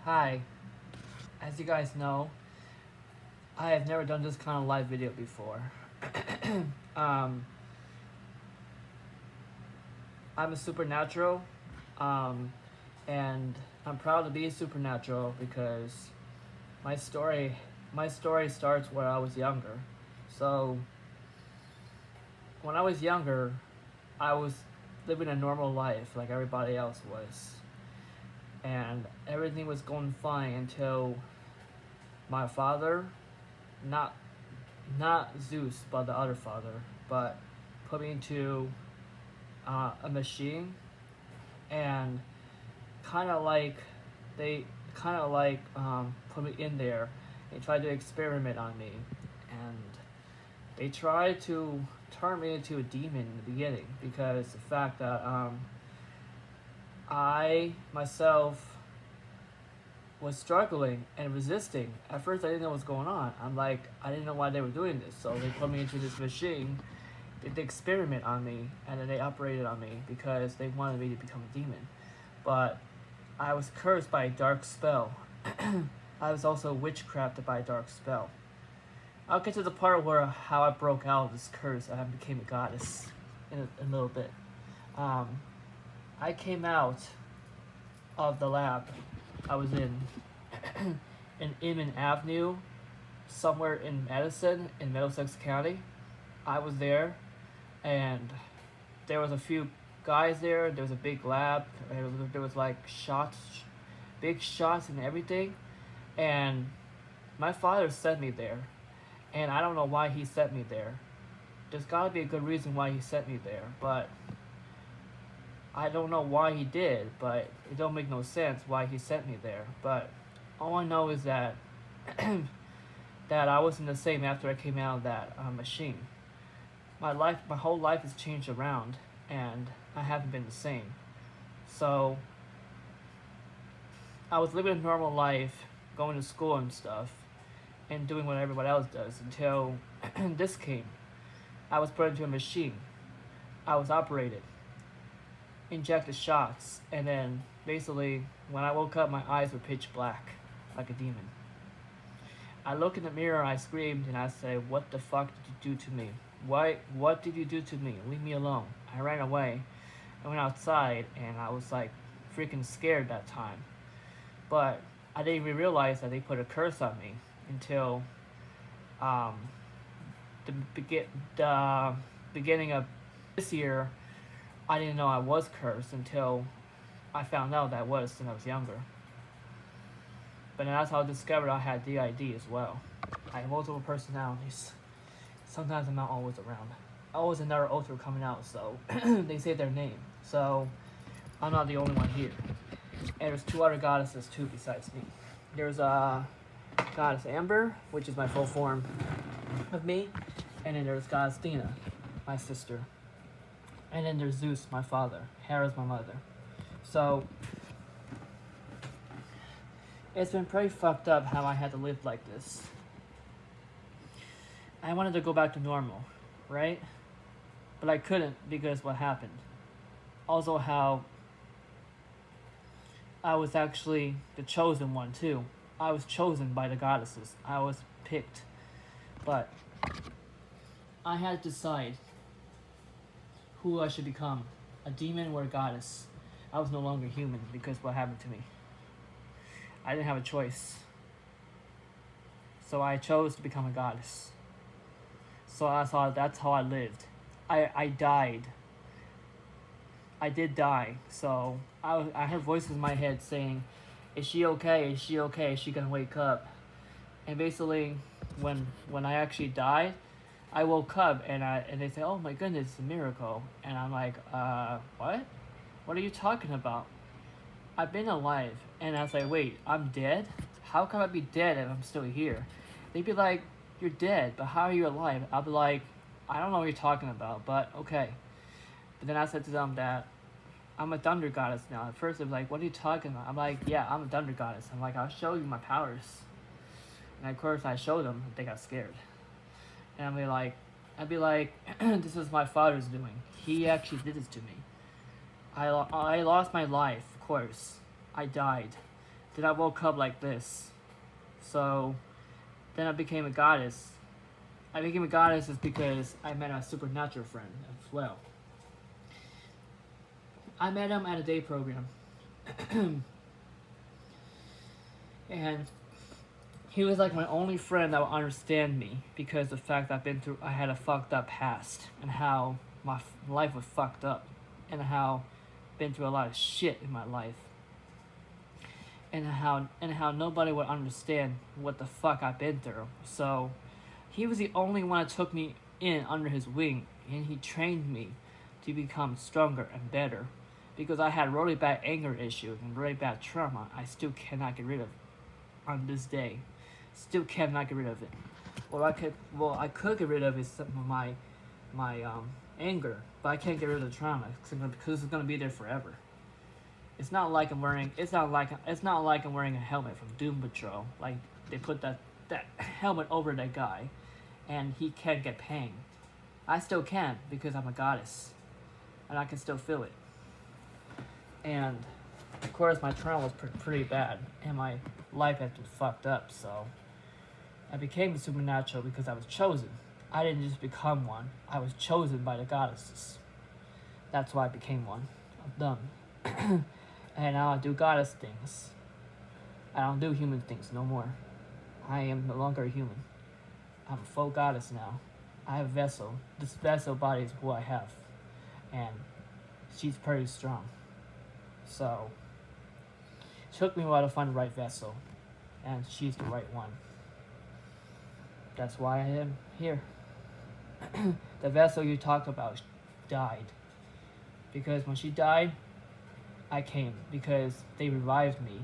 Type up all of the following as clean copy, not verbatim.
Hi, as you guys know, I have never done this kind of live video before. um, I'm a supernatural, um, and I'm proud to be a supernatural because my story, my story starts when I was younger. So, when I was younger, I was living a normal life like everybody else was, and everything was going fine until my father, not not Zeus, but the other father, but put me into a machine, and kind of like they put me in there and tried to experiment on me, and they tried to turn me into a demon in the beginning because the fact that I myself was struggling and resisting. At first, I didn't know what was going on. I didn't know why they were doing this. So they put me into this machine, did the experiment on me, and then they operated on me because they wanted me to become a demon. But I was cursed by a dark spell. I was also witchcrafted by a dark spell. I'll get to the part where how I broke out of this curse and I became a goddess in a little bit. Um, I came out of the lab I was in Inman Avenue, somewhere in Madison, in Middlesex County. I was there, and there was a few guys there. There was a big lab. There was like shots, big shots and everything. And my father sent me there, and I don't know why he sent me there. There's gotta be a good reason why he sent me there, but I don't know why he did. But it don't make no sense why he sent me there. But all I know is that that I wasn't the same after I came out of that machine. My whole life has changed around, and I haven't been the same. So I was living a normal life, going to school and stuff, and doing what everybody else does until this came. I was put into a machine. I was operated, injected shots, and then basically when I woke up, my eyes were pitch black, like a demon. I look in the mirror, I screamed, and I said, "What the fuck did you do to me? Why? What did you do to me? Leave me alone." I ran away. I went outside, and I was like freaking scared that time. But I didn't even realize that they put a curse on me until um, the, the beginning of this year. I didn't know I was cursed until I found out that I was when I was younger. But that's how I discovered I had DID as well. I have multiple personalities. Sometimes I'm not always around. Always another alter coming out, so they say their name. So I'm not the only one here. And there's two other goddesses too besides me. There's goddess Amber, which is my full form of me, and then there's goddess Dina, my sister. And then there's Zeus, my father. Hera's my mother. So it's been pretty fucked up how I had to live like this. I wanted to go back to normal, right? But I couldn't because what happened. Also how I was actually the chosen one too. I was chosen by the goddesses. I was picked. But I had to decide who I should become, a demon or a goddess. I was no longer human because what happened to me. I didn't have a choice. So I chose to become a goddess. So I thought that's how I lived. I died. I did die. So I heard voices in my head saying, "Is she okay? Is she okay? Is she gonna wake up?" And basically, when I actually died, I woke up and they say, "Oh my goodness, it's a miracle." And I'm like, what? What are you talking about? I've been alive. And I was like, wait, I'm dead? How can I be dead if I'm still here? They'd be like, "You're dead, but how are you alive?" I'll be like, "I don't know what you're talking about, but okay." But then I said to them that I'm a thunder goddess now. At first, they were like, "What are you talking about?" I'm like, "Yeah, I'm a thunder goddess." I'm like, "I'll show you my powers." And of course, I showed them. They got scared. And I'd be like, "This is my father's doing. He actually did this to me. I lost my life, of course. I died. then I woke up like this. So then I became a goddess. I became a goddess is because I met a supernatural friend as well. I met him at a day program. And he was like my only friend that would understand me because the fact I had a fucked up past and how my life was fucked up and how I've been through a lot of shit in my life and how nobody would understand what the fuck I've been through. So he was the only one that took me in under his wing, and he trained me to become stronger and better because I had really bad anger issues and really bad trauma I still cannot get rid of on this day. Still cannot get rid of it. I could get rid of it some of my anger, but I can't get rid of the trauma because it's gonna be there forever. It's not like I'm wearing a helmet from Doom Patrol. Like they put that helmet over that guy, and he can't get pain. I still can because I'm a goddess, and I can still feel it. And of course, my trauma was pretty bad, and my life had been fucked up. So I became the supernatural because I was chosen. I didn't just become one. I was chosen by the goddesses. That's why I became one of them. And now I do goddess things. I don't do human things no more. I am no longer a human. I'm a full goddess now. I have a vessel. This vessel body is who I have. And she's pretty strong. So, it took me a while to find the right vessel. And she's the right one. That's why I am here. The vessel you talked about died. Because when she died, I came. Because they revived me.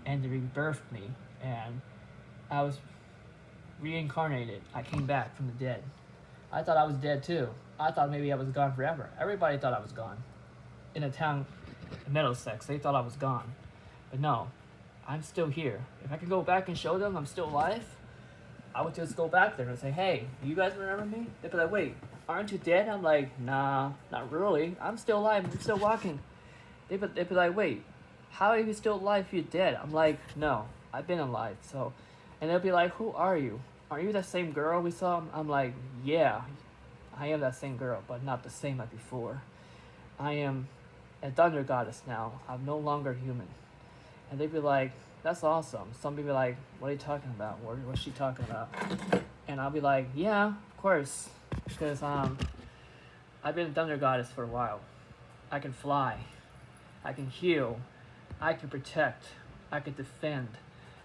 And they rebirthed me. And I was reincarnated. I came back from the dead. I thought I was dead too. I thought maybe I was gone forever. Everybody thought I was gone. In a town in Middlesex, they thought I was gone. But no, I'm still here. If I could go back and show them I'm still alive, I would just go back there and say, hey, you guys remember me? They'd be like, wait, aren't you dead? I'm like, nah, not really. I'm still alive. I'm still walking. They'd be like, wait, how are you still alive if you're dead? I'm like, no, I've been alive. So, and they'll be like, who are you? Are you that same girl we saw? I'm like, yeah, I am that same girl, but not the same like before. I am a thunder goddess now. I'm no longer human. And they'd be like, that's awesome. Some people be like, what are you talking about? What's she talking about? And I'll be like, yeah, of course. Because I've been a thunder goddess for a while. I can fly. I can heal. I can protect. I can defend.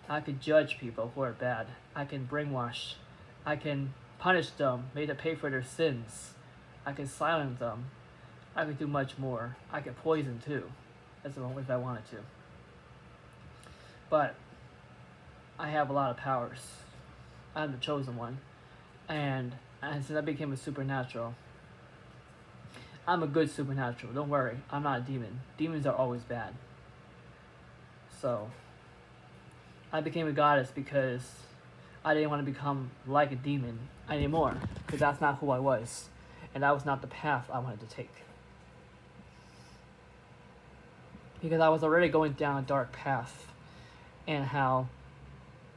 I can judge people who are bad. I can brainwash. I can punish them, make them pay for their sins. I can silence them. I can do much more. I can poison too, if I wanted to. But I have a lot of powers. I'm the chosen one. And since I became a supernatural, I'm a good supernatural. Don't worry, I'm not a demon. Demons are always bad. So, I became a goddess because I didn't want to become like a demon anymore. Because that's not who I was. And that was not the path I wanted to take. Because I was already going down a dark path. And how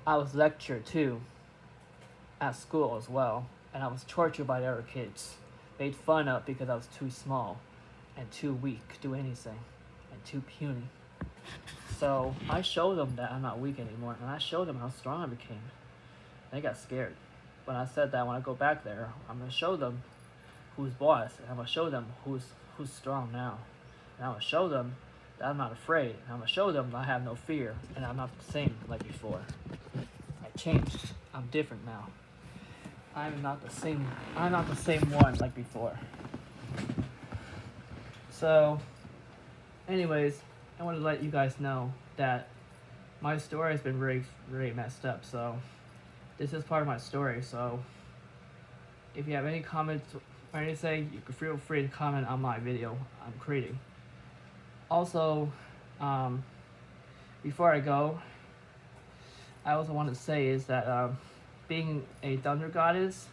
I was lectured too at school as well. And I was tortured by the other kids. Made fun of because I was too small and too weak to do anything. And too puny. So I showed them that I'm not weak anymore, and I showed them how strong I became. They got scared. When I said that when I go back there, I'm gonna show them who's boss, and I'm gonna show them who's strong now. And I'm gonna show them that I'm not afraid. And I'm gonna show them I have no fear, and I'm not the same like before. I changed. I'm different now. I'm not the same one like before. So, anyways, I want to let you guys know that my story has been really, really messed up. So, this is part of my story. So, if you have any comments or anything, you can feel free to comment on my video I'm creating. Also, before I go, I also want to say is that being a thunder goddess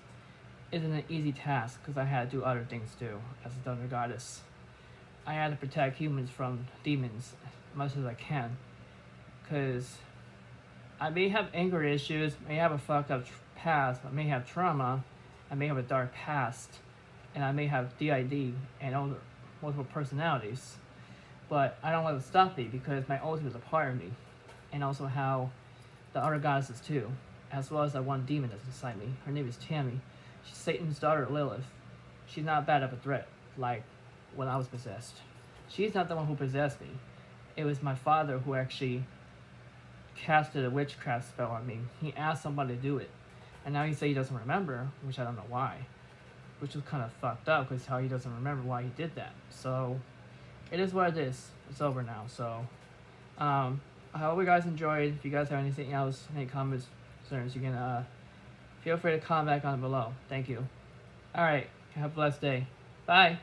isn't an easy task because I had to do other things too as a thunder goddess. I had to protect humans from demons as much as I can because I may have anger issues, may have a fucked up past, I may have trauma, I may have a dark past, and I may have DID and other multiple personalities. But I don't let it stop me because my ultimate is a part of me, and also how the other goddesses too, as well as that one demon that's inside me. Her name is Tammy. She's Satan's daughter Lilith. She's not bad of a threat like when I was possessed. She's not the one who possessed me. It was my father who actually casted a witchcraft spell on me. He asked somebody to do it, and now he says he doesn't remember, which I don't know why, which was kind of fucked up because how he doesn't remember why he did that. So it is what it is. It's over now. So I hope you guys enjoyed. If you guys have anything else, any comments, concerns, you can feel free to comment back on below. Thank you. All right. Have a blessed day. Bye.